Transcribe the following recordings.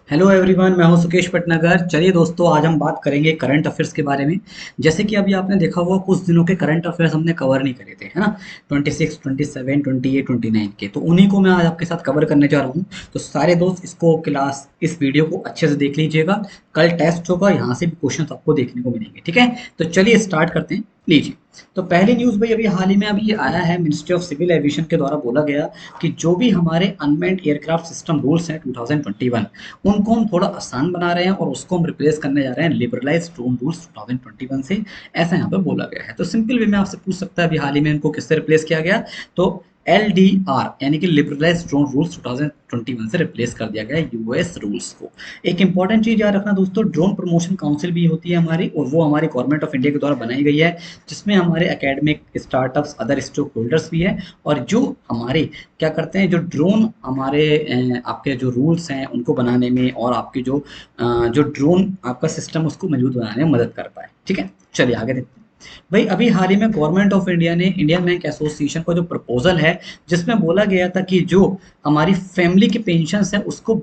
Hello everyone, मैं हूं सुकेश पटनागर। चलिए दोस्तों, आज हम बात करेंगे करंट अफेयर्स के बारे में। जैसे कि अभी आपने देखा होगा, कुछ दिनों के करंट अफेयर्स हमने कवर नहीं करे थे, है ना। 26, 27, 28, 29 के, तो उन्हीं को मैं आज आपके साथ कवर करने जा रहा हूं। तो सारे दोस्त इसको क्लास इस वीडियो को अच्छे से देख लीजिएगा। कल टेस्ट होगा, यहाँ से भी क्वेश्चन आपको देखने को मिलेंगे, ठीक है। तो चलिए स्टार्ट करते हैं। लीजिए, तो पहली न्यूज़ भाई अभी हाल ही में अभी ये आया है, मिनिस्ट्री ऑफ सिविल एविएशन के द्वारा बोला गया कि जो भी हमारे अनमैन्ड एयरक्राफ्ट सिस्टम रूल्स हैं 2021, उनको हम थोड़ा आसान बना रहे हैं और उसको हम रिप्लेस करने जा रहे हैं लिबरलाइज ड्रोन रूल्स 2021 से। ऐसा यहाँ पे बोला गया है। तो सिंपल वे में आपसे पूछ सकता है अभी हाल ही में इनको किससे रिप्लेस किया गया। तो LDR यानी कि लिबरलाइज ड्रोन रूल्स 2021 से रिप्लेस कर दिया गया है यूएस रूल्स को। एक इंपॉर्टेंट चीज याद रखना दोस्तों, ड्रोन प्रमोशन काउंसिल भी होती है हमारी, और वो हमारी गवर्नमेंट ऑफ इंडिया के द्वारा बनाई गई है, जिसमें हमारे academic startups other stakeholders भी है। और जो हमारे क्या करते हैं, जो ड्रोन हमारे आपके जो रूल्स हैं उनको बनाने में, और आपके जो ड्रोन आपका सिस्टम उसको मजबूत बनाने में मदद करता है, ठीक है। चलिए आगे देखते हैं। भाई अभी हाल ही में गवर्नमेंट ऑफ इंडिया ने इंडियन बैंक एसोसिएशन का जो प्रपोजल है, जिसमें बोला गया था कि जो हमारी फैमिली की पेंशन है उसको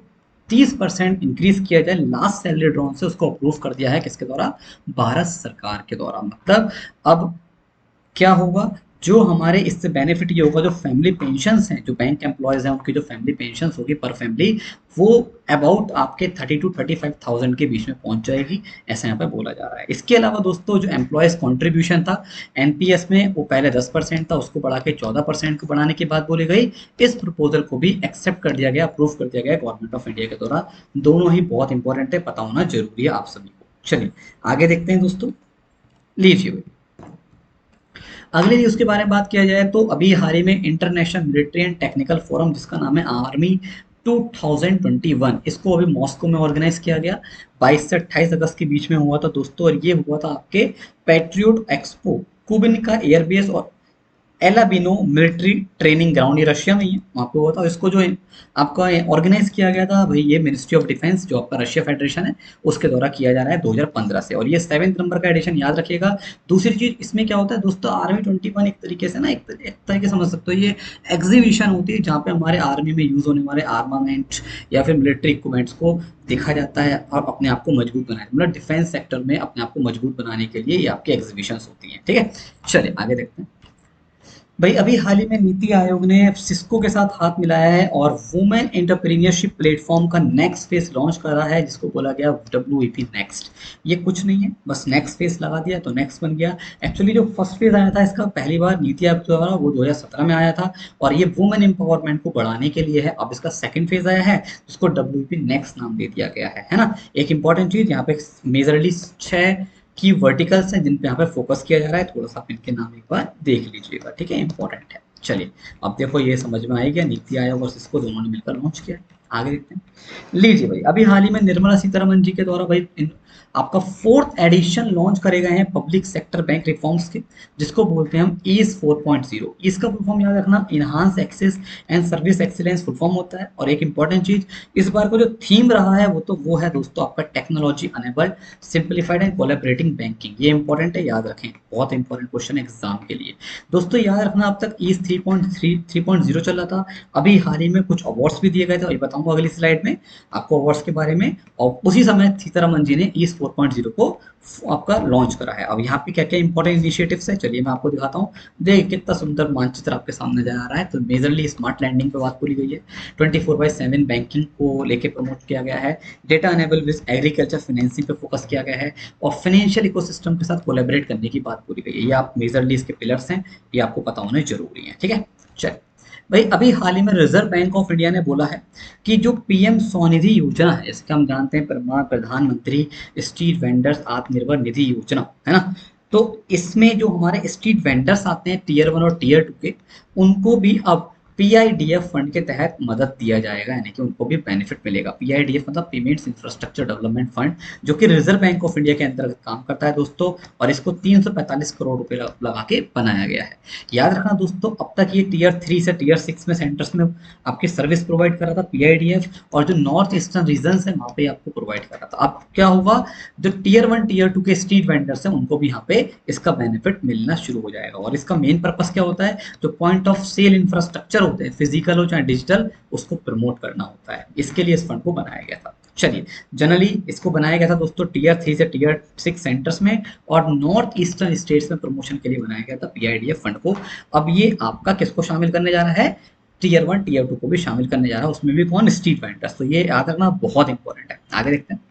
30% इंक्रीज किया जाए लास्ट सैलरी ड्रॉन से, उसको अप्रूव कर दिया है किसके द्वारा, भारत सरकार के द्वारा। मतलब अब क्या होगा, जो हमारे इससे बेनिफिट ये होगा, जो फैमिली पेंशन्स हैं, जो बैंक एम्प्लॉयज हैं उनकी जो फैमिली पेंशन्स होगी पर फैमिली, वो अबाउट आपके 30 to 35,000 के बीच में पहुंच जाएगी। ऐसा यहाँ पे बोला जा रहा है। इसके अलावा दोस्तों, जो एम्प्लॉयज कंट्रीब्यूशन था एनपीएस में, वो पहले 10% था, उसको बढ़ा के 14% को बढ़ाने की बात बोली गई। इस प्रपोजल को भी एक्सेप्ट कर दिया गया, अप्रूव कर दिया गया गवर्नमेंट ऑफ इंडिया के द्वारा। दोनों ही बहुत इंपॉर्टेंट है, पता होना जरूरी है आप सभी को। चलिए आगे देखते हैं दोस्तों। लीजिए भाई, अगले न्यूज़ के बारे में बात किया जाए तो अभी हाल ही में international military and technical forum, जिसका नाम है आर्मी 2021, इसको अभी मॉस्को में ऑर्गेनाइज किया गया। 22 से 28 अगस्त के बीच में हुआ था दोस्तों, और ये हुआ था आपके पैट्रियोट एक्सपो कुबिन का एयरबेस और एलाबिनो मिलिट्री ट्रेनिंग ग्राउंड, ये रशिया में ही है, वहाँ पे हुआ था। इसको जो आपका ऑर्गेनाइज किया गया था भाई, ये मिनिस्ट्री ऑफ डिफेंस जो आपका रशिया फेडरेशन है उसके द्वारा किया जा रहा है 2015 से, और ये 7th नंबर का एडिशन, याद रखिएगा। दूसरी चीज इसमें क्या होता है दोस्तों, आर्मी 21 एक तरीके से ना, एक तरीके समझ सकते हो, ये एग्जीबिशन होती है जहाँ पे हमारे आर्मी में यूज होने वाले आर्मामेंट या फिर मिलिट्री इक्विपमेंट्स को देखा जाता है, और अपने आप को मजबूत बनाया, मतलब डिफेंस सेक्टर में अपने आप को मजबूत बनाने के लिए ये आपकी एग्जीबिशन होती है, ठीक है। चलिए आगे देखते हैं। भाई अभी हाल ही में नीति आयोग ने सिस्को के साथ हाथ मिलाया है और वुमेन एंटरप्रेन्योरशिप प्लेटफॉर्म का नेक्स्ट फेज लॉन्च करा है, जिसको बोला गया WEP नेक्स्ट। ये कुछ नहीं है, बस नेक्स्ट फेज लगा दिया तो नेक्स्ट बन गया। एक्चुअली जो फर्स्ट फेज आया था इसका पहली बार नीति आयोग द्वारा, वो 2017 में आया था, और ये वुमेन एम्पावरमेंट को बढ़ाने के लिए है। अब इसका सेकंड फेज आया है, जिसको WEP नेक्स्ट नाम दे दिया गया है ना। एक इंपॉर्टेंट चीज यहाँ पे, मेजरली 6 की वर्टिकल्स हैं जिन पे यहाँ पे फोकस किया जा रहा है। थोड़ा सा आप इनके नाम एक बार देख लीजिएगा, ठीक है, इंपॉर्टेंट है। चलिए अब देखो, ये समझ में आएगा, नीति आयोग और इसको दोनों ने मिलकर लॉन्च किया है। आगे देखते हैं। लीजिए भाई, अभी हाल ही में निर्मला सीतारमन जी के द्वारा भाई आपका 4th एडिशन लॉन्च करे गए हैं पब्लिक सेक्टर बैंक रिफॉर्म्स के, जिसको बोलते हैं हम ईज 4.0। इसका फुल फॉर्म याद रखना, enhance access and service excellence full form होता है। और एक इंपॉर्टेंट चीज, इस बार का जो थीम रहा है वो है दोस्तों आपका technology enabled simplified and collaborating banking. ये इंपॉर्टेंट है, याद रखें, बहुत इंपॉर्टेंट क्वेश्चन है एग्जाम के लिए। दोस्तों याद रखना, अब तक ईज 3.0 चल रहा था। अभी हाल ही में कुछ अवार्ड्स भी दिए गए थे, और ये बताऊंगा अगली स्लाइड में आपको अवार्ड्स के बारे में। और उसी समय सीतारमन जी ने ईज 4.0 को आपका लॉन्च करा है। अब यहाँ पे क्या क्या इंपॉर्टेंट इनिशिएटिव्स है, चलिए मैं आपको दिखाता हूँ। देखिए कितना सुंदर मानचित्र आपके सामने नजर आ रहा है। तो मेजरली स्मार्ट लैंडिंग पे बात बोली गई है, 24/7 बैंकिंग को लेके प्रमोट किया गया है, data enable with agriculture financing पे फोकस किया गया है, और फाइनेंशियल इकोसिस्टम के साथ कोलैबोरेट करने की बात बोली गई है। ये आप मेजरली इसके पिलर्स हैं, ये आपको पता होने जरूरी है, ठीक है। चलिए भाई, अभी हाल ही में रिजर्व बैंक ऑफ इंडिया ने बोला है कि जो पीएम स्वनिधि योजना है, इसका हम जानते हैं प्रधानमंत्री स्ट्रीट वेंडर्स आत्मनिर्भर निधि योजना, है ना। तो इसमें जो हमारे स्ट्रीट वेंडर्स आते हैं टियर 1 और टियर 2 के, उनको भी अब पीआईडीएफ फंड के तहत मदद दिया जाएगा, यानी कि उनको भी बेनिफिट मिलेगा। पीआईडीएफ मतलब पेमेंट्स इंफ्रास्ट्रक्चर डेवलपमेंट फंड, जो कि रिजर्व बैंक ऑफ इंडिया के अंतर्गत काम करता है दोस्तों, और इसको 345 करोड़ रुपए लगा के बनाया गया है। याद रखना दोस्तों, अब तक ये टियर 3 से टियर 6 में सेंटर्स में आपकी सर्विस प्रोवाइड कर रहा था पीआईडीएफ, और जो नॉर्थ ईस्टर्न रीजन है वहाँ पे आपको प्रोवाइड कर रहा था। अब क्या होगा, जो टियर 1 टियर 2 के स्ट्रीट वेंडर्स हैं उनको भी यहाँ पे इसका बेनिफिट मिलना शुरू हो जाएगा। और इसका मेन पर्पस क्या होता है, जो पॉइंट ऑफ सेल इंफ्रास्ट्रक्चर होते हैं, फिजिकल हो चाहे डिजिटल, उसको प्रमोट करना होता है। इसके लिए इस फंड को बनाया गया था। चलिए, जनरली इसको बनाया गया था दोस्तों टीयर 3 से टीयर 6 सेंटर्स में और नॉर्थ ईस्टर्न स्टेट्स में प्रमोशन के लिए बनाया गया था पीआईडीएफ फंड को। अब ये आपका किसको शामिल करने जा रहा है, टीयर 1 टीयर 2 को भी शामिल करने जा रहा है, उसमें भी कौन, स्ट्रीट वेंडर्स। तो ये याद रखना बहुत इंपॉर्टेंट है। आगे देखते हैं।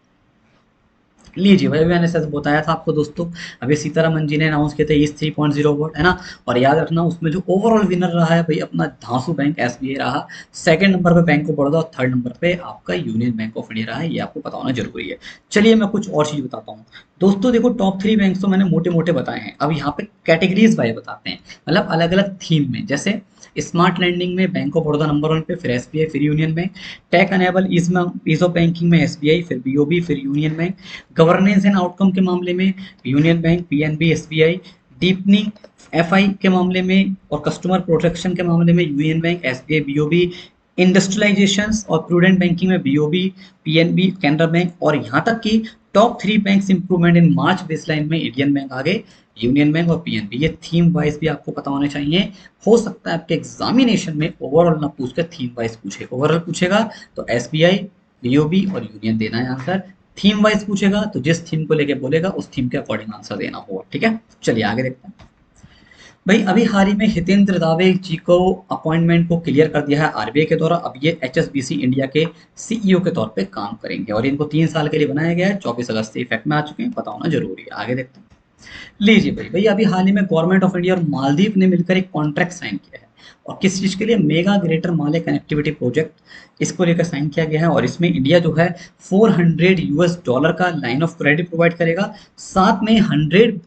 लीजिए भाई, मैंने सच बताया था आपको दोस्तों, अभी सीतारमन जी ने अनाउंस किए थे ईस्ट 3.0 अवार्ड, है ना। और याद रखना उसमें जो ओवरऑल विनर रहा है भाई अपना धांसू बैंक एसबीआई रहा, सेकंड नंबर पे बैंक ऑफ बड़ौदा और थर्ड नंबर पे आपका यूनियन बैंक ऑफ इंडिया रहा है। ये आपको पता होना जरूरी है। चलिए मैं कुछ और चीज बताता हूँ दोस्तों। देखो टॉप 3 बैंक तो मैंने मोटे मोटे बताए हैं, अब यहाँ पे कैटेगरीज वाइज बताते हैं, मतलब अलग अलग थीम में। जैसे स्मार्ट लैंडिंग में बैंक ऑफ बड़ौदा नंबर 1 पे, फिर एसबीआई, फिर Union Bank. Tech enable ease of banking में एसबीआई, फिर बीओबी, फिर Union Bank. Governance and outcome के मामले में Union Bank, PNB, SBI. Deepening FI के मामले में और कस्टमर प्रोटेक्शन के मामले में Union Bank, SBI, BOB. Industrialisation और प्रूडेंट बैंकिंग में बीओबी, पीएनबी, कैनरा बैंक। और यहाँ तक कि top 3 banks improvement in March baseline में इंडियन बैंक आगे, यूनियन बैंक और पीएनबी। ये थीम वाइज भी आपको पता होने चाहिए। हो सकता है आपके एग्जामिनेशन में ओवरऑल ना पूछ के थीम वाइज पूछे। ओवरऑल पूछेगा तो एसबीआई, बीओबी और यूनियन देना है आंसर। थीम वाइज पूछेगा तो जिस थीम को लेके बोलेगा उस थीम के अकॉर्डिंग आंसर देना होगा। ठीक है, चलिए आगे देखते हैं। भाई अभी हाल ही में हितेंद्र दावे जी को अपॉइंटमेंट को क्लियर कर दिया है आरबीआई के द्वारा। अब ये एचएसबीसी इंडिया के सीईओ के तौर पे काम करेंगे और इनको 3 साल के लिए बनाया गया है। 24 अगस्त से इफेक्ट में आ चुके हैं, पता होना जरूरी है। आगे देखते हैं। लीजिए भाई, अभी हाल ही में गवर्नमेंट ऑफ इंडिया और मालदीव ने मिलकर एक कॉन्ट्रैक्ट साइन किया है। और किस चीज के लिए, मेगा ग्रेटर माले कनेक्टिविटी प्रोजेक्ट, इसको लेकर साइन किया गया है। और इसमें इंडिया जो है $400 का लाइन ऑफ क्रेडिट प्रोवाइड करेगा, साथ में $100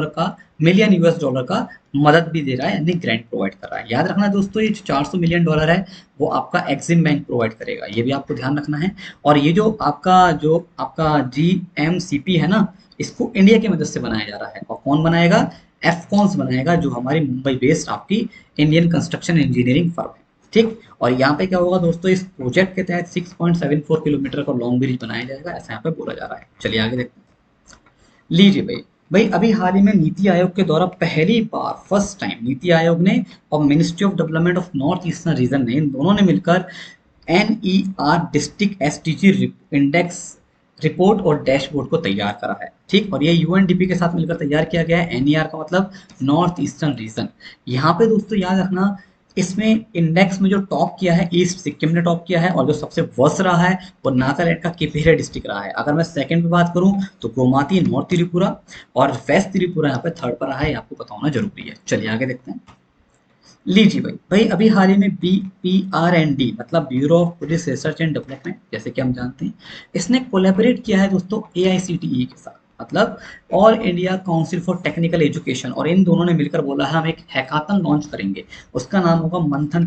का, $1 मिलियन का मदद भी दे रहा है, यानी ग्रांट प्रोवाइड कर रहा है। याद रखना दोस्तों, ये जो $400 मिलियन है वो आपका एक्सिम बैंक प्रोवाइड करेगा, ये भी आपको ध्यान रखना है। और ये जो आपका जीएमसीपी है ना, इसको इंडिया की मदद से बनाया जा रहा है। और कौन बनाएगा, एफकॉन्स बनाएगा, जो हमारी मुंबई बेस्ड आपकी इंडियन कंस्ट्रक्शन इंजीनियरिंग फर्म है। ठीक, और यहाँ पे क्या होगा दोस्तों, इस प्रोजेक्ट के तहत 6.74 किलोमीटर का लॉन्ग ब्रिज बनाया जाएगा, ऐसा यहाँ पे बोला जा रहा है। चलिए आगे देखते हैं। लीजिए भाई अभी हाल ही में नीति आयोग के द्वारा पहली बार, फर्स्ट टाइम, नीति आयोग ने और ministry of development of north eastern region ने, इन दोनों ने मिलकर NER district SDG index report और डैशबोर्ड को तैयार करा है। ठीक, और ये यूएनडीपी के साथ मिलकर तैयार किया गया है। एनईआर का मतलब नॉर्थ ईस्टर्न रीजन। यहाँ पे दोस्तों याद रखना, इसमें इंडेक्स में जो टॉप किया है ईस्ट सिक्किम ने टॉप किया है, और जो सबसे वर्स्ट रहा है वो नागालैंड का किपिरे डिस्ट्रिक्ट रहा है। अगर मैं सेकंड पे बात करूं तो गोमाती नॉर्थ त्रिपुरा और वेस्ट त्रिपुरा यहाँ पे थर्ड पर रहा है, ये आपको पता होना जरूरी है। चलिए आगे देखते हैं। लीजिए भाई अभी हाल ही में BPRND मतलब bureau of police research and development, जैसे कि हम जानते हैं, इसने कोलैबोरेट किया है दोस्तों AICTE के साथ, मतलब all India council for technical education. और इन दोनों ने मिलकर बोला है हम एक हैकाथन लॉन्च करेंगे, उसका नाम होगा मंथन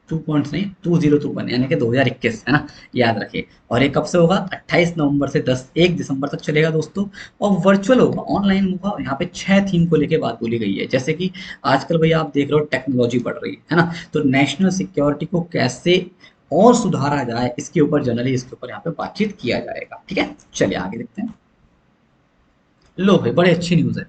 2021, यानी कि 2021, है ना, याद रखिए। और ये कब से होगा, 28 नवंबर से 1 दिसंबर तक चलेगा दोस्तों। और वर्चुअल होगा, ऑनलाइन होगा। यहाँ पे 6 थीम को लेके बात बोली गई है, जैसे कि आजकल भैया आप देख रहे हो टेक्नोलॉजी बढ़ रही है ना, तो नेशनल सिक्योरिटी को कैसे और सुधारा जाए, इसके ऊपर जनरली इसके ऊपर यहाँ पे बातचीत किया जाएगा। ठीक है, चलिए आगे देखते हैं। लो भाई, बड़े अच्छी न्यूज है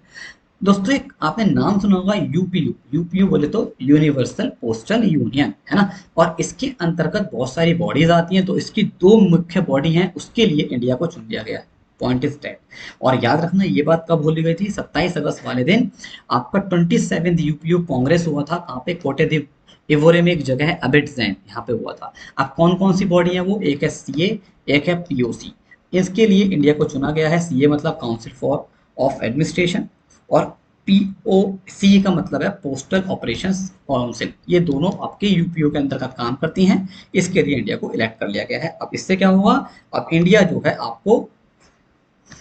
दोस्तों। एक आपने नाम सुना होगा यूपीयू। यूपीयू बोले तो यूनिवर्सल पोस्टल यूनियन, है ना। और इसके अंतर्गत बहुत सारी बॉडीज आती हैं, तो इसकी 2 मुख्य बॉडी हैं, उसके लिए इंडिया को चुन लिया गया है। Point is that. और याद रखना ये बात कब बोली गई थी, 27 अगस्त वाले दिन आपका 27th यूपीयू कांग्रेस हुआ था। कहाँ पे, कोटे दी इवोरे में एक जगह है अबिटजैन, यहाँ पे हुआ था। अब कौन कौन सी बॉडी है वो, एक है सीए, एक है पीओसी। इसके लिए इंडिया को चुना गया है। सीए मतलब काउंसिल फॉर ऑफ एडमिनिस्ट्रेशन, और पीओसी का मतलब है पोस्टल ऑपरेशंस काउंसिल। ये दोनों आपके यूपीओ के अंतर्गत काम करती हैं। इसके लिए इंडिया को इलेक्ट कर लिया गया है। अब इससे क्या हुआ, अब इंडिया जो है आपको,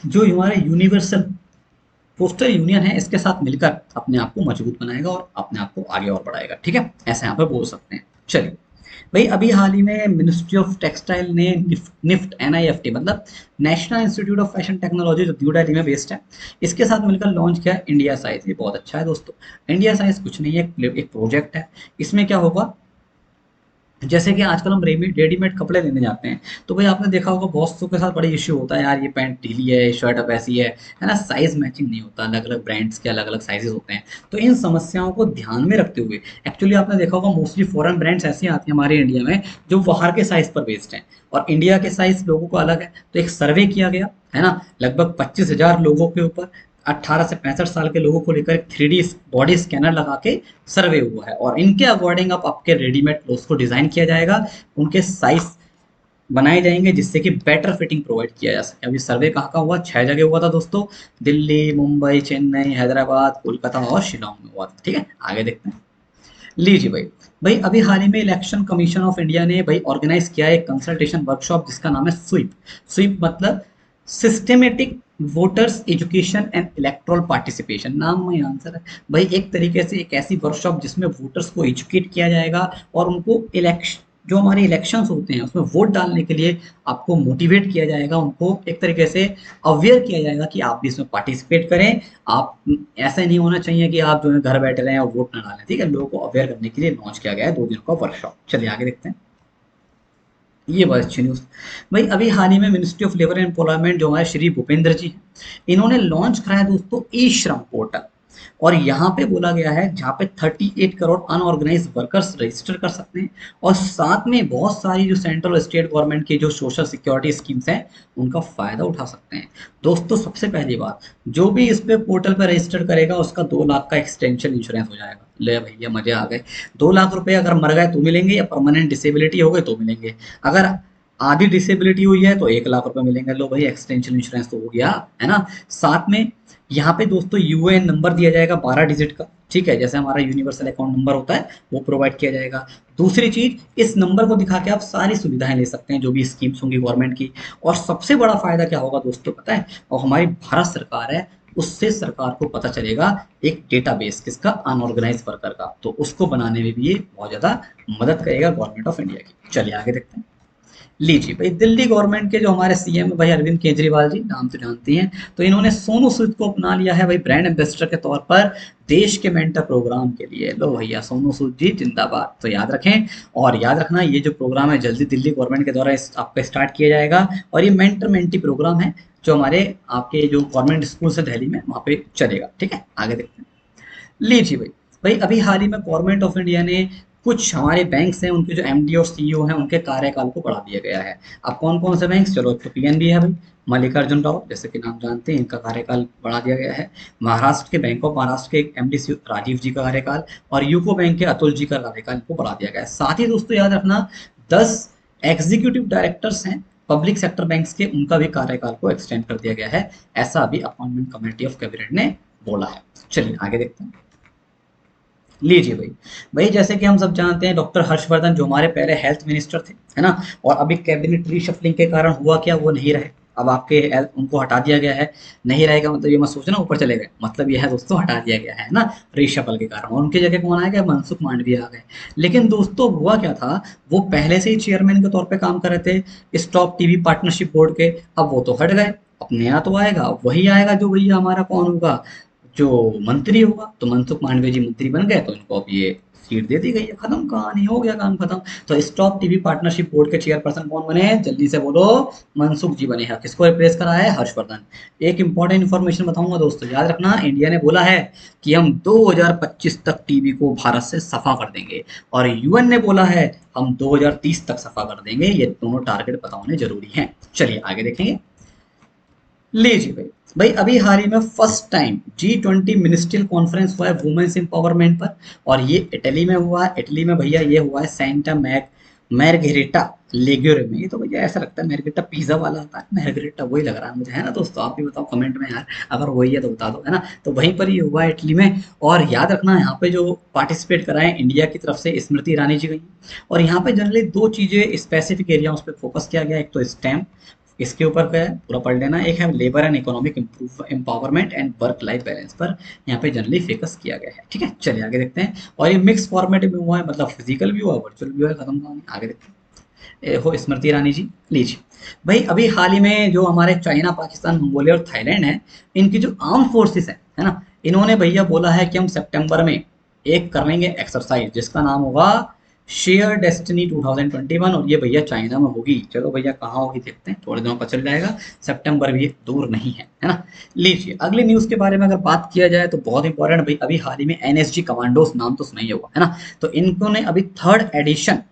जो हमारे यूनिवर्सल पोस्टल यूनियन है, इसके साथ मिलकर अपने आप को मजबूत बनाएगा और अपने आप को आगे और बढ़ाएगा। ठीक है, ऐसे यहाँ पे बोल सकते हैं। चलिए भाई अभी हाल ही में मिनिस्ट्री ऑफ टेक्सटाइल ने निफ्ट NIFT मतलब national institute of fashion technology, जो न्यू दिल्ली में बेस्ड है, इसके साथ मिलकर लॉन्च किया इंडिया साइज। ये बहुत अच्छा है दोस्तों। इंडिया साइज कुछ नहीं है, एक प्रोजेक्ट है। इसमें क्या होगा, जैसे कि आजकल हम रेडीमेड कपड़े लेने जाते हैं, तो भाई आपने देखा होगा बहुत के साथ बड़ा इश्यू होता है, यार ये पैंट ढीली है, शर्ट अब ऐसी है ना, साइज मैचिंग नहीं होता, अलग अलग ब्रांड्स के अलग अलग साइजेस होते हैं। तो इन समस्याओं को ध्यान में रखते हुए एक्चुअली आपने देखा होगा मोस्टली फॉरेन ब्रांड्स ऐसी आती हैं हमारे इंडिया में जो बाहर के साइज पर बेस्ड हैं और इंडिया के साइज लोगों को अलग है। तो एक सर्वे किया गया है ना, लगभग 25,000 लोगों के ऊपर 18 से 65 साल के लोगों को लेकर एक 3D बॉडी स्कैनर लगा के सर्वे हुआ है और इनके अकॉर्डिंग अब आपके रेडीमेड क्लोथ्स को डिजाइन किया जाएगा, उनके साइज बनाए जाएंगे जिससे कि बेटर फिटिंग प्रोवाइड किया जा सके। अभी सर्वे कहाँ का हुआ, 6 जगह हुआ था दोस्तों, दिल्ली, मुंबई, चेन्नई, हैदराबाद, कोलकाता और शिलोंग में हुआ था। ठीक है, आगे देखते हैं। लीजिए भाई, अभी हाल ही में इलेक्शन कमीशन ऑफ इंडिया ने भाई ऑर्गेनाइज किया है एक कंसल्टेशन वर्कशॉप जिसका नाम है स्वीप। स्वीप मतलब systematic voters education and electoral participation, नाम में आंसर है भाई। एक तरीके से एक ऐसी वर्कशॉप जिसमें वोटर्स को एजुकेट किया जाएगा और उनको इलेक्शन, जो हमारे इलेक्शंस होते हैं उसमें वोट डालने के लिए आपको मोटिवेट किया जाएगा, उनको एक तरीके से अवेयर किया जाएगा कि आप भी इसमें पार्टिसिपेट करें। आप, ऐसा नहीं होना चाहिए कि आप जो है घर बैठे रहें और वोट ना डालें। ठीक है, लोगों को अवेयर करने के लिए लॉन्च किया गया है 2 दिनों का वर्कशॉप। चलिए आगे देखते हैं। ये बहुत अच्छी न्यूज़ भाई। अभी हाल ही में ministry of labour and employment जो हमारे श्री भूपेंद्र जी हैं, इन्होंने लॉन्च कराया दोस्तों ई श्रम पोर्टल। और यहाँ पे बोला गया है जहाँ पे 38 करोड़ अनऑर्गेनाइज वर्कर्स रजिस्टर कर सकते हैं और साथ में बहुत सारी जो सेंट्रल और स्टेट गवर्नमेंट की जो सोशल सिक्योरिटी स्कीम्स हैं उनका फायदा उठा सकते हैं। दोस्तों सबसे पहली बात, जो भी इस पे पोर्टल पे रजिस्टर करेगा उसका 2 लाख का एक्सटेंशन इंश्योरेंस हो जाएगा। ले भैया मजे आ गए। 2 लाख रुपए अगर मर गए तो मिलेंगे या परमानेंट डिसेबिलिटी हो गई तो मिलेंगे। अगर आधी डिसेबिलिटी हुई है तो 1 लाख रुपए मिलेंगे। लो भाई, एक्सटेंशन इंश्योरेंस तो हो गया, है ना। साथ में यहाँ पे दोस्तों यूएएन नंबर दिया जाएगा 12 डिजिट का। ठीक है, जैसे हमारा यूनिवर्सल अकाउंट नंबर होता है वो प्रोवाइड किया जाएगा। दूसरी चीज, इस नंबर को दिखा के आप सारी सुविधाएं ले सकते हैं जो भी स्कीम्स होंगी गवर्नमेंट की। और सबसे बड़ा फायदा क्या होगा दोस्तों पता है, और हमारी भारत सरकार है, उससे सरकार को पता चलेगा एक डेटाबेस किसका, अनऑर्गेनाइज वर्कर का, तो उसको बनाने में भी ये बहुत ज्यादा मदद करेगा गवर्नमेंट ऑफ इंडिया की। चलिए आगे देखते हैं। लीजिए भाई, दिल्ली गवर्नमेंट के जो हमारे सीएम भाई अरविंद केजरीवाल जी, नाम तो जानती हैं, तो इन्होंने सोनू सूद को अपना लिया है भाई ब्रांड एम्बेसडर के तौर पर देश के मेंटर प्रोग्राम के लिए। लो भैया, सोनू सूद जी जिंदाबाद। तो याद रखें और याद रखना, ये जो प्रोग्राम है जल्दी दिल्ली गवर्नमेंट के द्वारा आपका स्टार्ट किया जाएगा और ये मेंटर मेंटी प्रोग्राम है जो हमारे आपके जो गवर्नमेंट स्कूल है दिल्ली में वहाँ पे चलेगा। ठीक है, आगे देखते हैं। लीजिए भाई, अभी हाल ही में गवर्नमेंट ऑफ इंडिया ने कुछ हमारे बैंक्स हैं उनके जो एमडी और सीईओ हैं उनके कार्यकाल को बढ़ा दिया गया है। अब कौन कौन से बैंक्स, चलो, एक तो पीएनबी है भाई, मल्लिकार्जुन राव जैसे कि नाम जानते हैं, इनका कार्यकाल बढ़ा दिया गया है। महाराष्ट्र के बैंक ऑफ महाराष्ट्र के एमडी राजीव जी का कार्यकाल और यूको बैंक के अतुल जी का कार्यकाल को बढ़ा दिया गया है। साथ ही दोस्तों याद रखना, 10 एग्जीक्यूटिव डायरेक्टर्स हैं पब्लिक सेक्टर बैंक्स के, उनका भी कार्यकाल को एक्सटेंड कर दिया गया है। ऐसा अभी अपॉइंटमेंट कमेटी ऑफ कैबिनेट ने बोला है। चलिए आगे देखते हैं। लीजिए भाई, जैसे कि हम सब जानते हैं डॉक्टर हर्षवर्धन जो हमारे पहले हेल्थ मिनिस्टर थे, है ना, और अभी कैबिनेट रीशफलिंग के कारण हुआ क्या, वो नहीं रहे। अब आपके उनको हटा दिया गया है। नहीं रहेगा मतलब ये मत सोचना ऊपर चले गए, मतलब ये है दोस्तों हटा दिया गया है ना रीशफल के कारण, और उनकी जगह कौन आ गया, मनसुख मांडविया आ गए। लेकिन दोस्तों हुआ क्या था, वो पहले से ही चेयरमैन के तौर पे काम कर रहे थे स्टॉप टीवी पार्टनरशिप बोर्ड के, अब वो तो हट गए। अब नया तो आएगा, वही आएगा जो भैया हमारा कौन होगा, जो मंत्री होगा। तो मनसुख मांडविया जी मंत्री बन गए तो इनको अब ये सीट दे दी गई है, खत्म कहानी, हो गया काम खत्म। तो स्टॉप टीवी पार्टनरशिप बोर्ड के चेयरपर्सन कौन बने हैं, जल्दी से बोलो, मनसुख जी बने हैं। किसको रिप्लेस करा है, हर्षवर्धन। एक इंपॉर्टेंट इन्फॉर्मेशन बताऊंगा दोस्तों, याद रखना, इंडिया ने बोला है कि हम 2025 तक टीबी को भारत से सफा कर देंगे और यूएन ने बोला है हम 2030 तक सफा कर देंगे। ये दोनों टारगेट बताने जरूरी हैं। चलिए आगे देखेंगे। लीजिए भाई, अभी हाल ही में first time G20 ministerial conference हुआ है वुमेन्स एम्पावरमेंट पर, और ये इटली में हुआ है। इटली में भैया ये हुआ है सेंटा मैर्गेरिटा लेग्योरे में। ये तो भैया ऐसा लगता है मैर्गेरिटा पिज्जा वाला होता है, मैर्गेरिटा वही लग रहा है मुझे, है ना दोस्तों। आप भी बताओ कमेंट में यार, अगर वही है तो बता दो, है ना। तो वहीं पर ये हुआ है इटली में। और याद रखना, यहाँ पे जो पार्टिसिपेट करा है इंडिया की तरफ से स्मृति ईरानी जी गई। और यहाँ पे जनरली 2 चीजें स्पेसिफिक एरिया उस पर फोकस किया गया, एक तो स्टेम, इसके ऊपर क्या है पूरा पढ़ लेना, एक है labour and economic empowerment and work life balance पर यहाँ पे जनरली फोकस किया गया है। ठीक है, चलिए आगे देखते हैं। और ये मिक्स फॉर्मेट में हुआ है, मतलब फिजिकल भी हुआ, वर्चुअल भी हुआ है, खत्म कहानी। आगे देखते हैं। हो स्मृति ईरानी जी। लीजिए भाई, अभी हाल ही में जो हमारे चाइना, पाकिस्तान, मंगोलिया और थाईलैंड है, इनकी जो आर्म फोर्सेस है ना, इन्होंने भैया बोला है कि हम सितंबर में एक करेंगे एक्सरसाइज जिसका नाम होगा शेयर डेस्टिनी 2021, और ये भैया चाइना में होगी। चलो भैया कहाँ होगी देखते हैं, थोड़े दिनों का चल जाएगा, सितंबर भी दूर नहीं है ना। लीजिए अगली न्यूज़ के बारे में अगर बात किया जाए तो बहुत इंपॉर्टेंट भाई, अभी हाल ही में एनएसजी कमांडोज नाम तो सुना ही होगा, है ना। तो इनको ने अभी third edition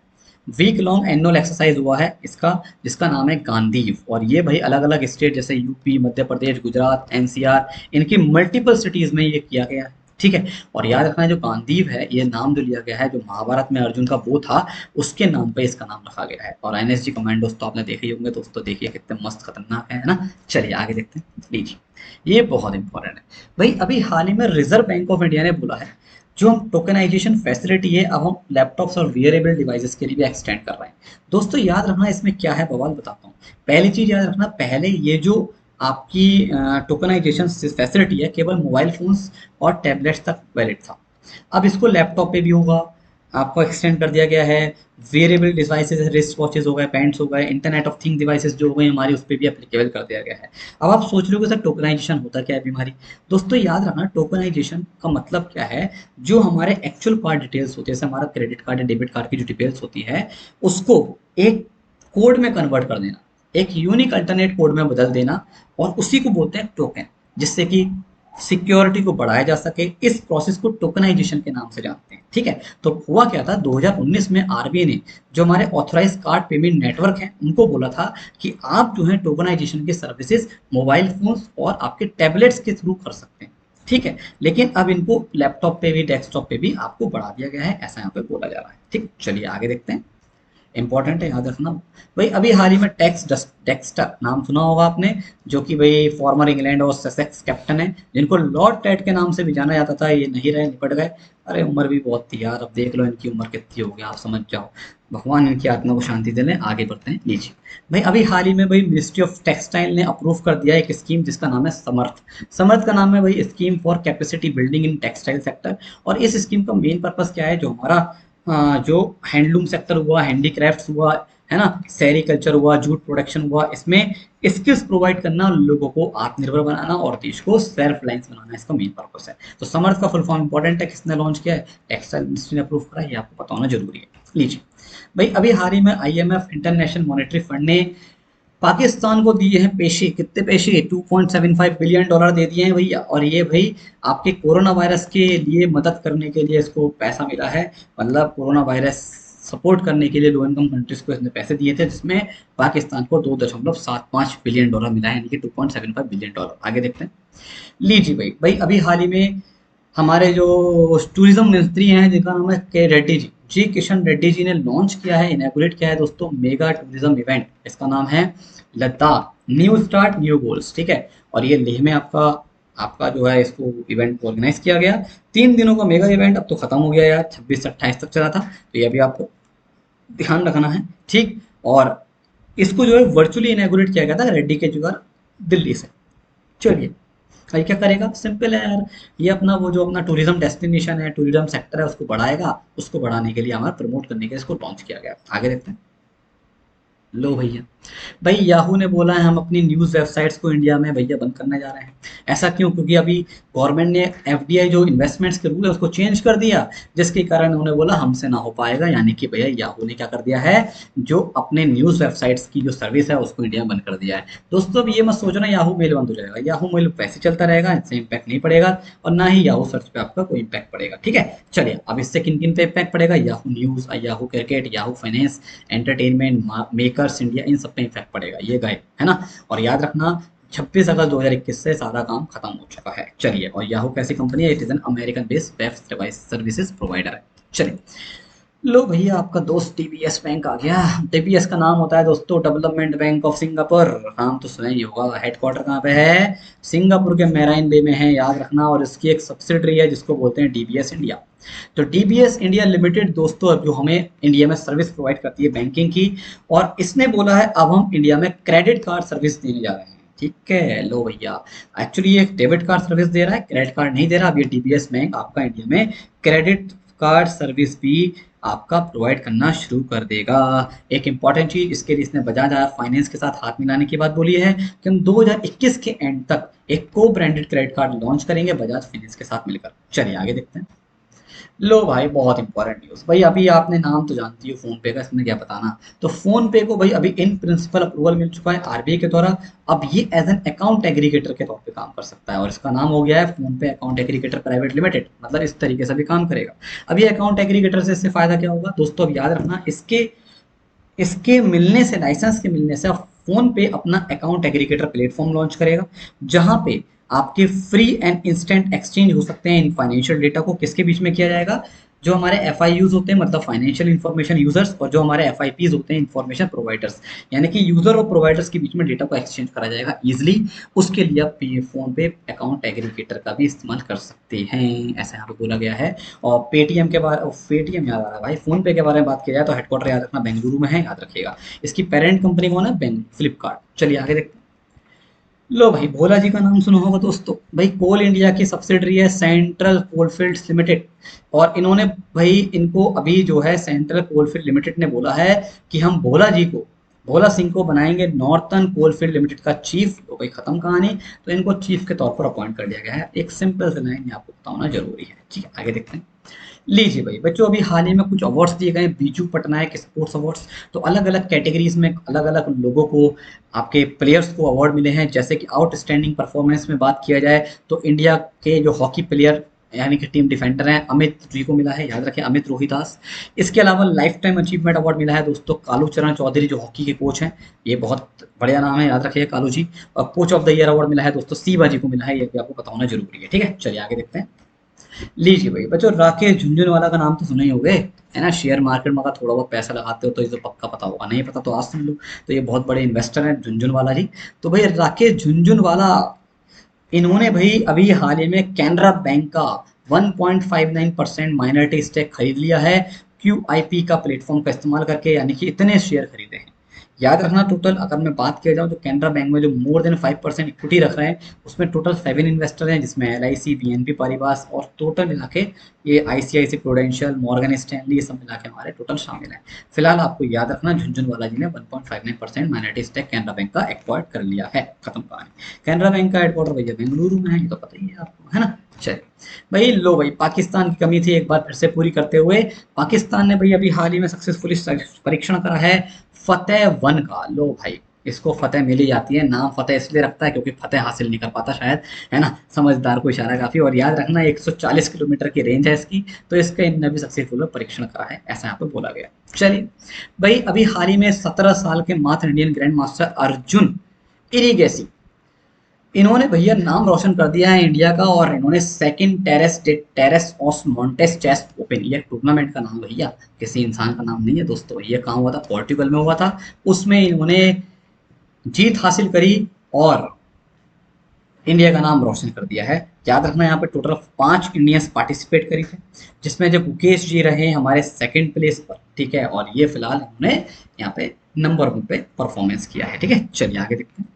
week long annual exercise हुआ है इसका, जिसका नाम है गांधीव। और ये भाई अलग अलग स्टेट जैसे यूपी, मध्य प्रदेश, गुजरात, एनसीआर, इनकी मल्टीपल सिटीज में ये किया गया है, ठीक है। और याद रखना जो गांधीव है, ये नाम जो लिया गया है, जो महाभारत में अर्जुन का वो था, उसके नाम पे इसका नाम रखा गया है। और एनएसजी कमांडोज तो आपने देखे ही होंगे दोस्तों, देखिए कितने मस्त खतरनाक है ना। चलिए आगे देखते हैं, लीजिए ये बहुत इंपॉर्टेंट है भाई। अभी हाल ही में रिजर्व बैंक ऑफ इंडिया ने बोला है, जो हम टोकनाइजेशन फैसिलिटी है अब हम लैपटॉप्स और वेयरेबल डिवाइसेस के लिए भी एक्सटेंड कर रहे हैं। दोस्तों याद रखना इसमें क्या है बवाल बताता हूँ। पहली चीज याद रखना, पहले ये जो आपकी टोकनाइजेशन फैसिलिटी है केवल मोबाइल फोन्स और टैबलेट्स तक वैलिड था। अब इसको लैपटॉप पे भी होगा, आपको एक्सटेंड कर दिया गया है। वेरिएबल डिवाइसेस, रिस्ट वॉचेस हो गए, पैंट्स हो गए, इंटरनेट ऑफ थिंग डिवाइसेस जो हो गए हमारी, उस पर भी एप्लीकेबल कर दिया गया है। अब आप सोच रहे हो कि सर टोकनाइजेशन होता क्या है बीमारी। दोस्तों याद रखना टोकनाइजेशन का मतलब क्या है, जो हमारे एक्चुअल कार्ड डिटेल्स होते हैं, जैसे हमारा क्रेडिट कार्ड या डेबिट कार्ड की जो डिटेल्स होती है, उसको एक कोड में कन्वर्ट कर देना, एक यूनिक अल्टरनेट कोड में बदल देना, और उसी को बोलते हैं टोकन, जिससे कि सिक्योरिटी को बढ़ाया जा सके। इस प्रोसेस को टोकनाइजेशन के नाम से जानते हैं, ठीक है। तो हुआ क्या था, 2019 में आरबीआई ने जो हमारे ऑथराइज कार्ड पेमेंट नेटवर्क हैं उनको बोला था कि आप जो है टोकनाइजेशन की सर्विसेज मोबाइल फोन्स और आपके टैबलेट्स के थ्रू कर सकते हैं, ठीक है। लेकिन अब इनको लैपटॉप पे भी, डेस्कटॉप पे भी आपको बढ़ा दिया गया है, ऐसा यहाँ पे बोला जा रहा है, ठीक। चलिए आगे देखते हैं, इंपॉर्टेंट है याद रखना भाई। अभी हाल ही में डेक्स्टर नाम सुना होगा आपने, जो कि भाई फॉर्मर इंग्लैंड और ससेक्स कैप्टन है, जिनको लॉर्ड टेट के नाम से भी जाना जाता था। ये नहीं रहे, निपट गए। अरे उम्र भी बहुत थी यार, अब देख लो इनकी उम्र कितनी होगी, आप समझ जाओ। भगवान इनकी आत्मा को शांति दे लें। आगे बढ़ते हैं, लीजिए भाई। अभी हाल ही में भाई मिनिस्ट्री ऑफ टेक्सटाइल ने अप्रूव कर दिया एक स्कीम जिसका नाम है समर्थ। समर्थ का नाम है भाई scheme for capacity building in textile sector. और इस स्कीम का मेन पर्पस क्या है, जो हमारा जो हैंडलूम सेक्टर हुआ, हैंडीक्राफ्ट्स हुआ, है ना, सेरिकल्चर हुआ, जूट प्रोडक्शन हुआ, इसमें स्किल्स प्रोवाइड करना, लोगों को आत्मनिर्भर बनाना और देश को सेल्फ रिलायंस बनाना, इसका मेन पर्पस है। तो समर्थ का फुल फॉर्म इंपॉर्टेंट है, किसने लॉन्च किया है, टेक्सटाइल मिनिस्ट्री ने अप्रूव करा है, ये आपको पता होना जरूरी है। लीजिए भाई, अभी हाल ही में आईएमएफ इंटरनेशनल मॉनेटरी फंड ने पाकिस्तान को दिए हैं पेशे, कितने पेशे, 2.75 बिलियन डॉलर दे दिए हैं भैया। और ये भाई आपके कोरोना वायरस के लिए मदद करने के लिए इसको पैसा मिला है, मतलब कोरोना वायरस सपोर्ट करने के लिए लो इनकम कंट्रीज को इसने पैसे दिए थे, जिसमें पाकिस्तान को 2.75 बिलियन डॉलर मिला है, यानी कि 2.75 बिलियन डॉलर। आगे देखते हैं, लीजिए भाई। भाई अभी हाल ही में हमारे जो टूरिज्म मंत्री हैं, जिनका नाम है के रेड्डी जी, जी किशन रेड्डी जी ने लॉन्च किया है, इनैगुरेट किया है दोस्तों, मेगा टूरिज्म इवेंट। इसका नाम है Ladakh new start new goals, ठीक है। और ये लेह में आपका आपका जो है इसको इवेंट ऑर्गेनाइज किया गया। 3 दिनों का मेगा इवेंट अब तो खत्म हो गया यार, 26 से 28 तक चला था, तो ये अभी आपको ध्यान रखना है, ठीक। और इसको जो है वर्चुअली इनैगुरेट किया गया था रेड्डी के जुगाड़ दिल्ली से। चलिए भाई क्या करेगा, सिंपल है यार, ये अपना वो जो अपना टूरिज्म डेस्टिनेशन है, टूरिज्म सेक्टर है, उसको बढ़ाएगा। उसको बढ़ाने के लिए, हमारा प्रमोट करने के लिए इसको लॉन्च किया गया। आगे देखते हैं, लो भैया। भाई याहू ने बोला है हम अपनी न्यूज़ वेबसाइट्स को इंडिया में भैया बंद करने जा रहे हैं। ऐसा क्यों, क्योंकि अभी गवर्नमेंट ने एफडीआई जो इन्वेस्टमेंट्स के रूल है उसको चेंज कर दिया, जिसके कारण उन्होंने बोला हमसे ना हो पाएगा। यानी कि भैया याहू ने क्या कर दिया है, जो अपने न्यूज़ वेबसाइट्स की जो सर्विस है उसको इंडिया में बंद कर दिया है। दोस्तों अब ये मत सोचना याहू मेल बंद हो जाएगा, याहू मेल वैसे चलता रहेगा, इससे इम्पैक्ट नहीं पड़ेगा, और ना ही याहू सर्च पे आपका कोई इम्पैक्ट पड़ेगा, ठीक है। चलिए अब इससे किन किन पे इम्पैक्ट पड़ेगा, Yahoo News, Yahoo Cricket, Yahoo Finance, entertainment, makers India, इन सब पे इफेक्ट पड़ेगा, ये गए, है ना। और याद रखना 26 अगस्त 2021 से सारा काम खत्म हो चुका है। चलिए, और याहू कैसी कंपनी है, it is an American based web services provider है। चलिए लो भैया, आपका दोस्त टीबीएस बैंक आ गया। टीबीएस का नाम होता है दोस्तों डेवलपमेंट बैंक ऑफ सिंगापुर, नाम तो सुना ही होगा। हेडक्वार्टर कहाँ पे है, सिंगापुर के मेराइन बे में है, याद रखना। और इसकी एक सब्सिडरी है जिसको बोलते हैं डीबीएस इंडिया। तो डीबीएस इंडिया लिमिटेड दोस्तों अब जो हमें इंडिया में सर्विस प्रोवाइड करती है बैंकिंग की, और इसने बोला है अब हम इंडिया में क्रेडिट कार्ड सर्विस देने जा रहे हैं, ठीक है। लो भैया, एक्चुअली ये डेबिट कार्ड सर्विस दे रहा है, क्रेडिट कार्ड नहीं दे रहा। अब ये डीबीएस बैंक आपका इंडिया में क्रेडिट कार्ड सर्विस भी आपका प्रोवाइड करना शुरू कर देगा। एक इंपॉर्टेंट चीज इसके लिए इसने बजाज फाइनेंस के साथ हाथ मिलाने की बात बोली है कि हम 2021 के एंड तक एक को ब्रांडेड क्रेडिट कार्ड लॉन्च करेंगे बजाज फाइनेंस के साथ मिलकर। चलिए आगे देखते हैं, लो भाई, बहुत इंपॉर्टेंट न्यूज़ भाई। अभी आपने नाम तो जानती हो फोन पे का, इसमें क्या बताना। तो फोन पे को भाई अभी इन प्रिंसिपल अप्रूवल मिल चुका है आरबीआई के द्वारा। अब ये एज एन अकाउंट एग्रीगेटर के तौर पे काम कर सकता है, और इसका नाम हो गया है फोन पे अकाउंट एग्रीगेटर प्राइवेट लिमिटेड। मतलब इस तरीके से भी काम करेगा। अब ये अकाउंट एग्रीगेटर से इससे फायदा क्या होगा दोस्तों, अब याद रखना, इसके इसके मिलने से, लाइसेंस के मिलने से, अब फोन पे अपना अकाउंट एग्रीगेटर प्लेटफॉर्म लॉन्च करेगा, जहां पे आपके फ्री एंड इंस्टेंट एक्सचेंज हो सकते हैं इन फाइनेंशियल डेटा को। किसके बीच में किया जाएगा? जो हमारे एफ आई यूज होते हैं, मतलब फाइनेंशियल इंफॉर्मेशन यूजर्स, और जो हमारे एफ आई पीज होते हैं, इंफॉर्मेशन प्रोवाइडर्स। यानी कि यूजर और प्रोवाइडर्स के बीच में डेटा को एक्सचेंज करा जाएगा इजिली। उसके लिए आप फोन पे अकाउंट एग्रीगेटर का भी इस्तेमाल कर सकते हैं, ऐसा यहाँ पे बोला गया है। और पेटीएम के बारे, पेटीएम याद आ रहा है भाई, फोन पे के बारे में बात किया जाए तो हेडक्वार्टर याद रखना बेंगलुरु में है, याद रखिएगा। इसकी पेरेंट कंपनी कौन है? फ्लिपकार्ट। चलिए आगे देखते हैं। लो भाई, भोला जी का नाम सुना होगा दोस्तों। भाई कोल इंडिया की सब्सिडरी है सेंट्रल कोलफील्ड्स लिमिटेड। और इन्होंने, भाई इनको अभी जो है सेंट्रल कोलफील्ड लिमिटेड ने बोला है कि हम भोला जी को, भोला सिंह को बनाएंगे नॉर्थर्न कोलफील्ड लिमिटेड का चीफ। तो भाई खत्म कहानी। तो इनको चीफ के तौर पर अपॉइंट कर लिया गया है। एक सिंपल सी लाइन आपको बताना जरूरी है। ठीक है, आगे देखते हैं। लीजिए भाई बच्चों, अभी हाल ही में कुछ अवार्ड्स दिए गए, बीजू पटनायक स्पोर्ट्स अवार्ड्स। तो अलग अलग कैटेगरीज में अलग अलग लोगों को, आपके प्लेयर्स को अवार्ड मिले हैं। जैसे कि आउटस्टैंडिंग परफॉर्मेंस में बात किया जाए तो इंडिया के जो हॉकी प्लेयर, यानी कि टीम डिफेंडर हैं, अमित जी को मिला है, याद रखें, अमित रोहिदास। इसके अलावा लाइफ टाइम अचीवमेंट अवार्ड मिला है दोस्तों कालू चरण चौधरी, जो हॉकी के कोच हैं। ये बहुत बढ़िया नाम है, याद रखिए कालू जी। और coach of the year award मिला है दोस्तों सीबा जी को मिला है, ये भी आपको बताना जरूरी है। ठीक है, चलिए आगे देखते हैं। लीजिए भाई बच्चों, राकेश झुनझुनवाला का नाम तो सुने ही होंगे, है ना। शेयर मार्केट में अगर थोड़ा बहुत पैसा लगाते हो तो ये तो पक्का पता होगा, नहीं पता तो आज सुन लो। तो ये बहुत बड़े इन्वेस्टर हैं झुनझुनवाला जी। तो भाई राकेश झुनझुनवाला, इन्होंने भाई अभी हाल ही में कैनरा बैंक का 1.59% माइनॉरिटी स्टेक खरीद लिया है, QIP का प्लेटफॉर्म का इस्तेमाल करके। यानी कि इतने शेयर खरीदे हैं। याद रखना, टोटल अगर मैं बात किया जाऊँ तो कैनरा बैंक में जो मोर देन 5% इक्विटी रख रहे हैं, उसमें टोटल 7 इन्वेस्टर हैं, जिसमें LIC, BNP पारिबास और टोटल मिला के ये ICICI प्रूडेंशियल, मॉर्गन स्टैनली, ये सब मिला के हमारे टोटल शामिल हैं। फिलहाल आपको याद रखना, झुनझुनवाला जी ने 1.59% माइनॉरिटी स्टेक कैनरा बैंक का एक्वायर्ड कर लिया है। खत्म कहानी। कैनरा बैंक का हेडक्वार्टर भैया बेंगलुरु में है, ये तो पता ही है आपको, है ना। चलिए भाई, लो भाई, पाकिस्तान की कमी थी एक बार फिर से पूरी करते हुए। पाकिस्तान ने भाई अभी हाल ही में सक्सेसफुली परीक्षण करा है फतेह वन का। लो भाई, इसको फतेह मिल ही जाती है, नाम फतेह इसलिए रखता है क्योंकि फतेह हासिल नहीं कर पाता शायद, है ना। समझदार को इशारा काफी। और याद रखना 140 किलोमीटर की रेंज है इसकी। तो इसका इनने भी सक्सेसफुल परीक्षण करा है, ऐसा यहाँ पे बोला गया। चलिए भाई, अभी हाल ही में 17 साल के मात्र इंडियन ग्रैंड मास्टर अर्जुन इरिगेसी, इन्होंने भैया नाम रोशन कर दिया है इंडिया का। और इन्होंने second terrace of Montes chess open, ये टूर्नामेंट का नाम भैया, किसी इंसान का नाम नहीं है दोस्तों। ये कहाँ हुआ था? पोर्टुगल में हुआ था। उसमें इन्होंने जीत हासिल करी और इंडिया का नाम रोशन कर दिया है। याद रखना, यहाँ पे टोटल 5 इंडियंस पार्टिसिपेट करी थे, जिसमें जब मुकेश जी रहे हमारे सेकंड प्लेस पर। ठीक है, और ये फिलहाल इन्होंने यहाँ पे नंबर 1 पे परफॉर्मेंस किया है। ठीक है, चलिए आगे देखते हैं।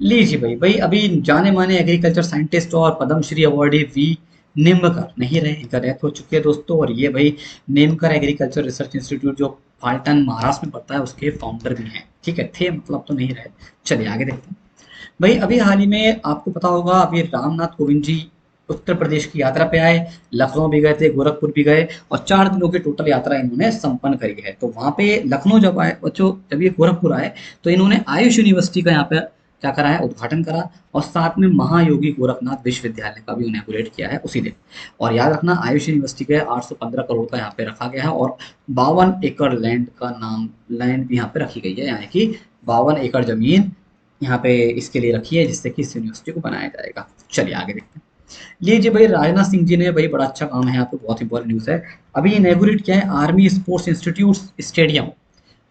लीजिए भाई, अभी जाने माने एग्रीकल्चर साइंटिस्ट और पद्मश्री अवार्डी वी निम्बकर नहीं रहे, इनका डेथ हो चुकी है दोस्तों। और ये भाई निम्बकर एग्रीकल्चर रिसर्च इंस्टीट्यूट जो पाटन महाराष्ट्र में पड़ता है, उसके फाउंडर भी हैं। ठीक है, थे मतलब तो नहीं रहे। चलिए आगे देखते हैं। भाई अभी हाल ही में आपको पता होगा, अभी रामनाथ कोविंद जी उत्तर प्रदेश की यात्रा पे आए। लखनऊ भी गए थे, गोरखपुर भी गए, और 4 दिनों की टोटल यात्रा इन्होंने संपन्न करी है। तो वहां पे लखनऊ जब आए बच्चों, जब ये गोरखपुर आए, तो इन्होंने आयुष यूनिवर्सिटी का यहाँ पे क्या करा है? उद्घाटन करा। और साथ में महायोगी गोरखनाथ विश्वविद्यालय का भी इनॉग्रेट किया है उसी दिन। और याद रखना, आयुष यूनिवर्सिटी के 815 करोड़ का यहाँ पे रखा गया है। और 52 एकड़ लैंड का नाम, लैंड भी यहाँ पे रखी गई है, यानी कि 52 एकड़ जमीन यहाँ पे इसके लिए रखी है, जिससे कि इस यूनिवर्सिटी को बनाया जाएगा। चलिए आगे देखते हैं। लीजिए भाई, राजनाथ सिंह जी ने भाई बड़ा अच्छा काम है यहाँ पे, बहुत इंपॉर्टेंट न्यूज़ है। अभी इनॉग्रेट किया है आर्मी स्पोर्ट्स इंस्टीट्यूट स्टेडियम,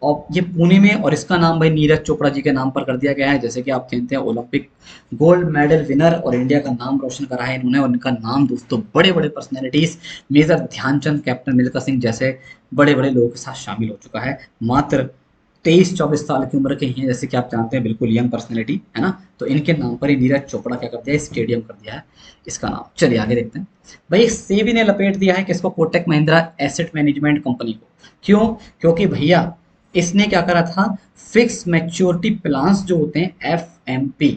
और ये पुणे में। और इसका नाम भाई नीरज चोपड़ा जी के नाम पर कर दिया गया है। जैसे कि आप जानते हैं, ओलंपिक गोल्ड मेडल विनर और इंडिया का नाम रोशन करा है इन्होंने। और इनका नाम दोस्तों बड़े बड़े personalities, major Dhyanchand, captain Milkha Singh जैसे बड़े बड़े लोगों के साथ शामिल हो चुका है। मात्र 23-24 साल की उम्र के ही हैं, जैसे कि आप जानते हैं, बिल्कुल यंग पर्सनैलिटी, है ना। तो इनके नाम पर ही नीरज चोपड़ा क्या कर दिया है? स्टेडियम कर दिया है इसका नाम। चलिए आगे देखते हैं। भाई सेबी ने लपेट दिया है किसको? Kotak Mahindra asset management company को। क्यों? क्योंकि भैया इसने क्या करा था? फिक्स मैच्योरिटी प्लान्स जो होते हैं, FMP।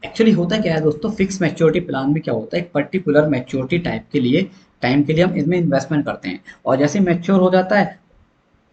एक्चुअली होता क्या है दोस्तों, फिक्स मैच्योरिटी प्लान में क्या होता है, एक पर्टिकुलर मैच्योरिटी टाइप के लिए टाइम के लिए हम इसमें इन्वेस्टमेंट करते हैं, और जैसे मैच्योर हो जाता है,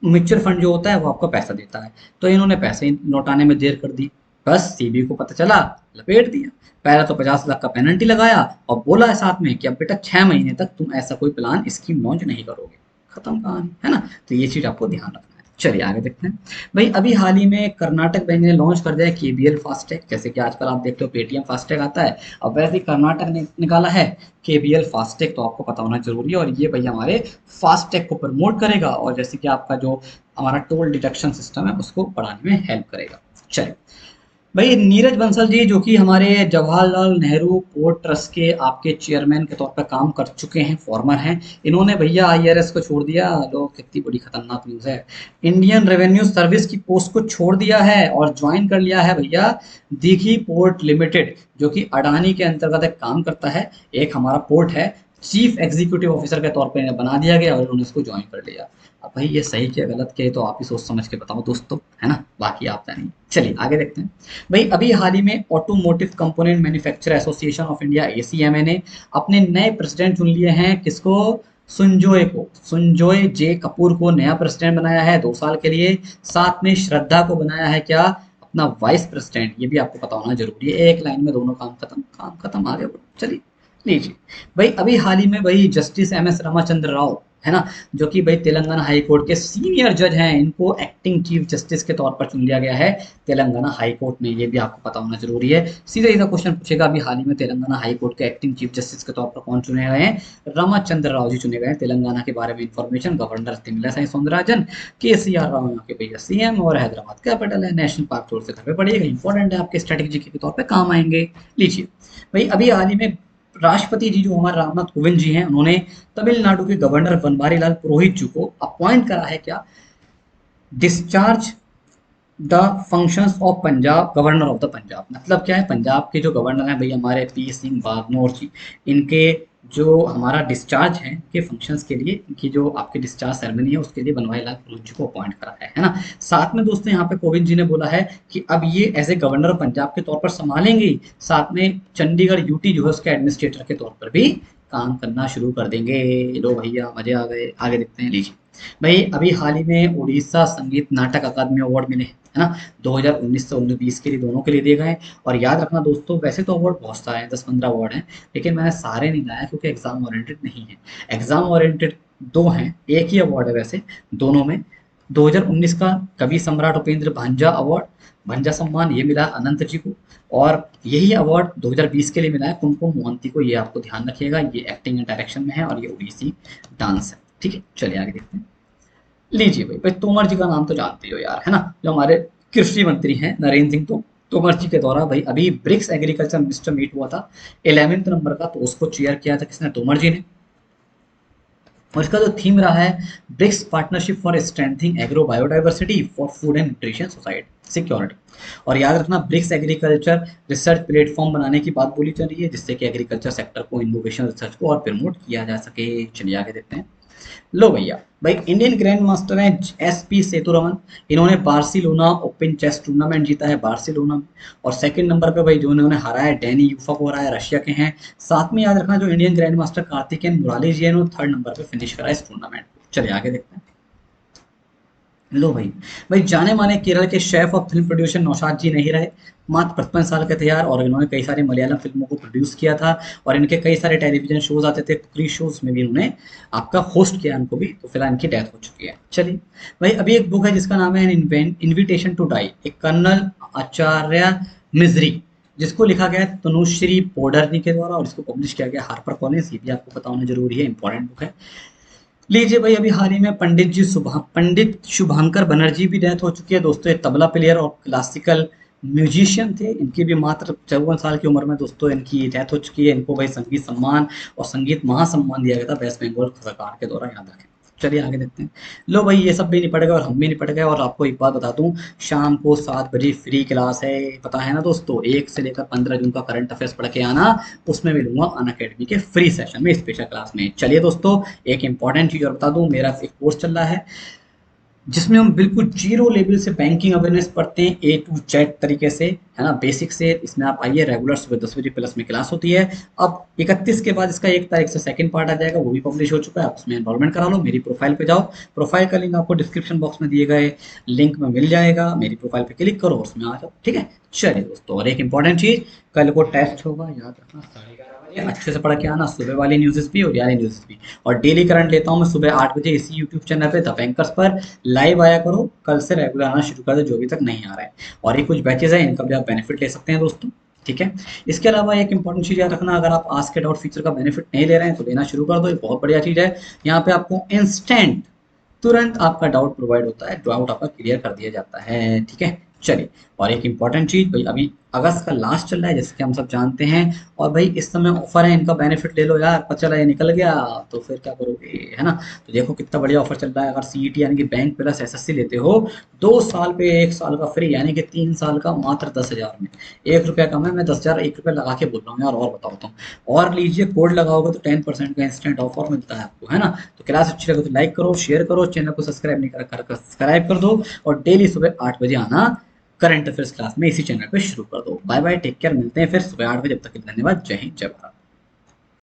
म्यूचुअल फंड जो होता है वो आपको पैसा देता है। तो इन्होंने पैसे लौटाने में देर कर दी, बस सीबी को पता चला, लपेट दिया। पहले तो 50 लाख का पेनल्टी लगाया और बोला है साथ में कि अब बेटा 6 महीने तक तुम ऐसा कोई प्लान स्कीम लॉन्च नहीं करोगे, खत्म कहानी, है ना। तो ये चीज आपको ध्यान रखना है। चलिए आगे देखते हैं। भाई अभी हाल ही में कर्नाटक बैंक ने लॉन्च कर दिया है केबीएल फास्टैग। जैसे कि आजकल आप देखते हो पेटीएम फास्टैग आता है, अब वैसे ही कर्नाटक ने निकाला है केबीएल फास्टैग, तो आपको पता होना जरूरी है। और ये भैया हमारे फास्टैग को प्रमोट करेगा, और जैसे कि आपका जो हमारा टोल डिडक्शन सिस्टम है उसको बढ़ाने में हेल्प करेगा। चलिए भाई नीरज बंसल जी, जो कि हमारे जवाहरलाल नेहरू पोर्ट ट्रस्ट के आपके चेयरमैन के तौर पर काम कर चुके हैं, फॉर्मर हैं, इन्होंने भैया आईआरएस को छोड़ दिया। लोग, कितनी बड़ी खतरनाक न्यूज़ है। इंडियन रेवेन्यू सर्विस की पोस्ट को छोड़ दिया है और ज्वाइन कर लिया है भैया दीघी पोर्ट लिमिटेड, जो कि अडानी के अंतर्गत एक काम करता है, एक हमारा पोर्ट है। चीफ एग्जीक्यूटिव ऑफिसर के तौर पर इन्हें बना दिया गया और उन्होंने इसको ज्वाइन कर लिया। अब भाई ये सही किया गलत किया तो आप ही सोच समझ के बताओ दोस्तों, है ना, बाकी आप नहीं। चलिए आगे देखते हैं। भाई अभी हाल ही में automotive component manufacturer association of India ACMA ने अपने नए प्रेसिडेंट चुन लिए हैं। किसको? सुंजोय को, सुंजोय जे कपूर को नया प्रेसिडेंट बनाया है 2 साल के लिए। साथ में श्रद्धा को बनाया है क्या, अपना वाइस प्रेसिडेंट। ये भी आपको पता होना जरूरी है, एक लाइन में दोनों काम खत्म, काम खत्म, आगे बढ़ो। चलिए लीजिए भाई अभी हाल ही में भाई justice M S Ramachandra Rao, है ना, जो कि भाई तेलंगाना हाई कोर्ट के सीनियर जज हैं, इनको एक्टिंग चीफ जस्टिस के तौर पर चुन लिया गया है तेलंगाना हाई कोर्ट में। ये भी आपको पता होना जरूरी है। सीधा सीधा क्वेश्चन पूछेगा, अभी हाल ही में तेलंगाना हाई कोर्ट के एक्टिंग चीफ जस्टिस के तौर पर कौन चुने गए हैं? रामाचंद्र राव जी चुने गए हैं। तेलंगाना के बारे में information, governor Tamilisai Soundararajan, KCR Rao यहाँ के भैया सीएम, और हैदराबाद कैपिटल है। नेशनल पार्क थोड़े से घर पे पड़िएगा, इंपॉर्टेंट है, आपके स्ट्रेटेजी के तौर पर काम आएंगे। लीजिए भाई अभी हाल ही में राष्ट्रपति जी जो हमारे रामनाथ कोविंद जी हैं, उन्होंने तमिलनाडु के गवर्नर बनवारीलाल पुरोहित जी को अपॉइंट करा है क्या, discharge the functions of Punjab, governor of the Punjab. मतलब क्या है, पंजाब के जो गवर्नर हैं भैया हमारे पी सिंह बादनोर जी, इनके जो हमारा डिस्चार्ज है के फंक्शंस के लिए, इनकी जो आपकी डिस्चार्ज सेरेमनी है उसके लिए बनवारीलाल पुरोहित जी को अपॉइंट करा है ना। साथ में दोस्तों यहाँ पे कोविंद जी ने बोला है कि अब ये एज ए गवर्नर पंजाब के तौर पर संभालेंगे, साथ में चंडीगढ़ यूटी जो है उसके एडमिनिस्ट्रेटर के तौर पर भी काम करना शुरू कर देंगे। लो भैया मजे आ गए, आगे देखते हैं। लीजिए भाई अभी हाल ही में उड़ीसा संगीत नाटक अकादमी अवार्ड मिले, है ना, 2019 से 20 के लिए, दोनों के लिए दिए गए। और याद रखना दोस्तों, वैसे तो अवार्ड बहुत सारे हैं, 10-15 अवार्ड हैं, लेकिन मैंने सारे नहीं लाया क्योंकि एग्जाम ओरिएंटेड नहीं है। एग्जाम ओरिएंटेड 2 हैं, एक ही अवार्ड है वैसे दोनों में। 2019 का कवि सम्राट उपेंद्र भांजा अवार्ड, भांजा सम्मान, ये मिला अनंत जी को। और यही अवार्ड 2020 के लिए मिला है कुमकुम मोहंती को। ये आपको ध्यान रखिएगा, ये एक्टिंग एंड डायरेक्शन में है और ये ओडिसी डांस है। ठीक है, चलिए आगे देखते हैं। लीजिए भाई तोमर जी का नाम तो जानते हो यार, है ना, जो हमारे कृषि मंत्री हैं नरेंद्र सिंह तोमर जी के द्वारा भाई अभी ब्रिक्स एग्रीकल्चर मिनिस्टर मीट हुआ था 11th नंबर का, तो उसको चेयर किया था किसने? तोमर जी ने। और इसका जो थीम रहा है, BRICS partnership for strengthening agro biodiversity for food and nutrition society security. और याद रखना ब्रिक्स एग्रीकल्चर रिसर्च प्लेटफॉर्म बनाने की बात बोली जा रही है, जिससे कि एग्रीकल्चर सेक्टर को, इनोवेशन रिसर्च को और प्रमोट किया जा सके। चलिए आगे देखते हैं। लो भैया भाई इंडियन ग्रैंड मास्टर हैं SP सेतुरमन, इन्होंने बार्सिलोना ओपन चेस टूर्नामेंट जीता है बार्सिलोना में। और सेकंड नंबर पे भाई जो इन्होंने हराया है डैनी यूफा को हराया, रशिया के हैं। साथ में याद रखना जो Indian grand master Karthikeyan Murali ji है, इन्होंने 3rd नंबर पे फिनिश करा इस टूर्नामेंट को। चलिए आगे देखते हैं। लो भाई भाई जाने माने केरल के chef of film producer Naushad ji नहीं रहे, मात्र 55 साल के थे यार, और इन्होंने कई सारी मलयालम फिल्मों को प्रोड्यूस किया था। और इनके कई सारे टेलीविजन शोज आते थे, प्री शोज में भी इन्होंने आपका होस्ट किया इनको भी। तो फिलहाल इनकी डेथ हो चुकी है। चलिए भाई अभी एक बुक है जिसका नाम है इनविटेशन टू डाई, एक कर्नल आचार्य मिजरी, जिसको लिखा गया है तनुश्री पोडरनी के द्वारा, और इसको पब्लिश किया गया हार्पर कॉलिंस। ये भी आपको पता होना जरूरी है, इंपॉर्टेंट बुक है। लीजिए भाई अभी हाल ही में पंडित शुभांकर बनर्जी भी डेथ हो चुकी है दोस्तों। ये तबला प्लेयर और क्लासिकल म्यूजिशियन थे, इनकी भी मात्र 54 साल की उम्र में दोस्तों इनकी डेथ हो चुकी है। इनको भाई संगीत सम्मान और संगीत महासम्मान दिया गया था वेस्ट बंगाल सरकार के द्वारा, याद रखें। चलिए आगे देखते हैं। लो भाई ये सब भी निपट गए और हम भी निपट गए। और आपको एक बात बता दूं, शाम को 7 बजे फ्री क्लास है, पता है ना दोस्तों, 1 से लेकर 15 जून का करंट अफेयर्स पढ़ के आना, उसमें मिलूंगा अनअकैडमी के फ्री सेशन में, स्पेशल क्लास में। चलिए दोस्तों एक इंपॉर्टेंट चीज और बता दूं, मेरा एक कोर्स चल रहा है जिसमें हम बिल्कुल जीरो लेवल से बैंकिंग अवेयरनेस पढ़ते हैं, ए टू जेड तरीके से, है ना, बेसिक से। इसमें आप आइए, रेगुलर सुबह 10 बजे प्लस में क्लास होती है। अब 31 के बाद इसका 1 तारीख से सेकंड पार्ट आ जाएगा, वो भी पब्लिश हो चुका है, आप उसमें एनरोलमेंट करा लो। मेरी प्रोफाइल पे जाओ, प्रोफाइल का लिंक आपको डिस्क्रिप्शन बॉक्स में दिए गए लिंक में मिल जाएगा, मेरी प्रोफाइल पे क्लिक करो, उसमें आ जाओ, ठीक है। चलिए दोस्तों, और एक इंपॉर्टेंट चीज, कल को टेस्ट होगा, याद रखना 11:30 बजे, अच्छे से पढ़ के आना, सुबह वाली न्यूज़ भी और यारी न्यूज़ भी। और डेली करंट लेता हूँ मैं सुबह 8 बजे इसी यूट्यूब चैनल पे द बैंकर्स पर, लाइव आया करो, कल से रेगुलर आना शुरू कर दो जो अभी तक नहीं आ रहा है। और ये कुछ बैचेज हैं, इनका भी आप बेनिफिट ले सकते हैं दोस्तों, ठीक है। इसके अलावा एक इंपॉर्टेंट चीज़ याद रखना, अगर आप आस्क इट आउट फीचर का बेनिफिट नहीं ले रहे हैं तो लेना शुरू कर दो, ये बहुत बढ़िया चीज़ है। यहाँ पे आपको इंस्टेंट, तुरंत आपका डाउट प्रोवाइड होता है, डाउट आपका क्लियर कर दिया जाता है, ठीक है। चलिए, और एक इंपॉर्टेंट चीज भाई, अभी अगस्त का लास्ट चल रहा है जैसे कि हम सब जानते हैं, और भाई इस समय ऑफर है, इनका बेनिफिट ले लो यार, पता चला ये निकल गया तो फिर क्या करोगे, है ना। तो देखो कितना बढ़िया ऑफर चल रहा है, अगर सीईटी यानी कि बैंक प्लस एसएससी लेते हो, 2 साल पे 1 साल का फ्री, यानी कि 3 साल का मात्र 10,000 में। 1 रुपया कम है, मैं 10,000 1 रुपया लगा के बोल रहा हूँ यार, और बताओ तुम। और लीजिए, कोड लगाओगे तो 10% का इंस्टेंट ऑफर मिलता है आपको, है ना। तो क्लास अच्छी लगे तो लाइक करो, शेयर करो, चैनल को सब्सक्राइब नहीं करा कर सब्सक्राइब कर दो, और डेली सुबह 8 बजे आना करंट अफेयर्स क्लास में इसी चैनल पे शुरू कर दो। बाय बाय, टेक केयर, मिलते हैं फिर सुबह 8 बजे, तब तक के लिए धन्यवाद, जय हिंद, जय भारत।